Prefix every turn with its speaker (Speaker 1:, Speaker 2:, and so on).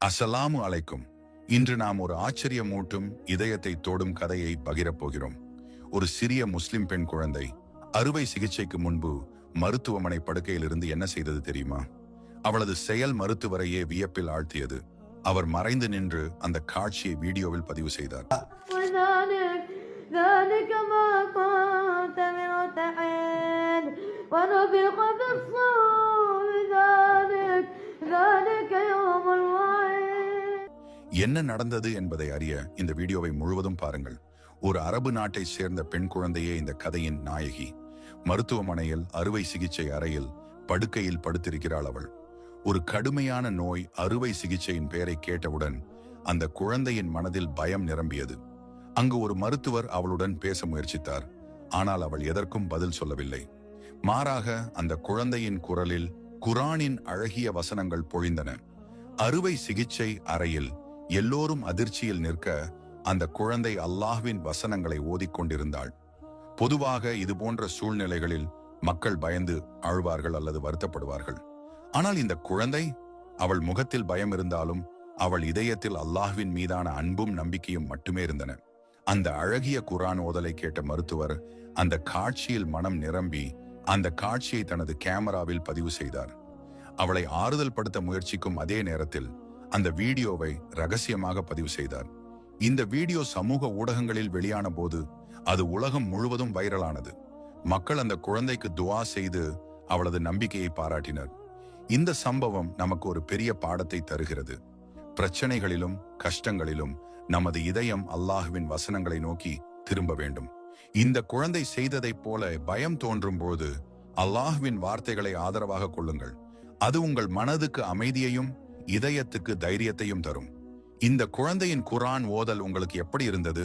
Speaker 1: அஸ்ஸலாமு அலைக்கும். இன்று நாம் ஒரு ஆச்சரியமூட்டும் இதயத்தை தோடும் கதையை பகிரப் போகிறோம். ஒரு சிறிய முஸ்லிம் பெண் குழந்தை அறுவை சிகிச்சைக்கு முன்பு மருத்துவமனை படுக்கையில் இருந்து என்ன செய்தது தெரியுமா? அவளது செயல் மருத்துவரையே வியப்பில் ஆழ்த்தியது. அவர் மறைந்து நின்று அந்த காட்சியை வீடியோவில் பதிவு செய்தார். என்ன நடந்தது என்பதை அறிய இந்த வீடியோவை முழுவதும் பாருங்கள். ஒரு அரபு நாட்டை சேர்ந்த பெண் குழந்தையே இந்த கதையின் நாயகி. மருத்துவமனையில் அறுவை சிகிச்சை அறையில் படுக்கையில் படுத்திருக்கிறாள் அவள். ஒரு கடுமையான நோய் அறுவை சிகிச்சையின் பெயரை கேட்டவுடன் அந்த குழந்தையின் மனதில் பயம் நிரம்பியது. அங்கு ஒரு மருத்துவர் அவளுடன் பேச முயற்சித்தார். ஆனால் அவள் எதற்கும் பதில் சொல்லவில்லை. மாறாக அந்த குழந்தையின் குரலில் குர்ஆனின் அழகிய வசனங்கள் பொழிந்தன. அறுவை சிகிச்சை அறையில் எல்லோரும் அதிர்ச்சியில் நிற்க அந்த குழந்தை அல்லாஹ்வின் வசனங்களை ஓதிக்கொண்டிருந்தாள். பொதுவாக இது போன்ற சூழ்நிலைகளில் மக்கள் பயந்து அழுவார்கள் அல்லது வருத்தப்படுவார்கள். ஆனால் இந்த குழந்தை, அவள் முகத்தில் பயம் இருந்தாலும் அவள் இதயத்தில் அல்லாஹ்வின் மீதான அன்பும் நம்பிக்கையும் மட்டுமே இருந்தன. அந்த அழகிய குர்ஆன் ஓதலை கேட்ட மருத்துவர் அந்த காட்சியில் மனம் நிரம்பி அந்த காட்சியை தனது கேமராவில் பதிவு செய்தார். அவளை ஆறுதல் படுத்த முயற்சிக்கும் அதே நேரத்தில் அந்த வீடியோவை ரகசியமாக பதிவு செய்தார். இந்த வீடியோ சமூக ஊடகங்களில் வெளியான போது அது உலகம் முழுவதும் வைரலானது. மக்கள் அந்த குழந்தைக்கு துஆ செய்து அவளது நம்பிக்கையை பாராட்டினர். இந்த சம்பவம் நமக்கு ஒரு பெரிய பாடத்தை தருகிறது. பிரச்சனைகளிலும் கஷ்டங்களிலும் நமது இதயம் அல்லாஹ்வின் வசனங்களை நோக்கி திரும்ப வேண்டும். இந்த குழந்தை செய்ததைப் போல பயம் தோன்றும் போது அல்லாஹ்வின் வார்த்தைகளை ஆதரவாக கொள்ளுங்கள். அது உங்கள் மனதுக்கு அமைதியையும் இதயத்துக்கு தைரியத்தையும் தரும். இந்த குழந்தையின் குர்ஆன் ஓதல் உங்களுக்கு எப்படி இருந்தது?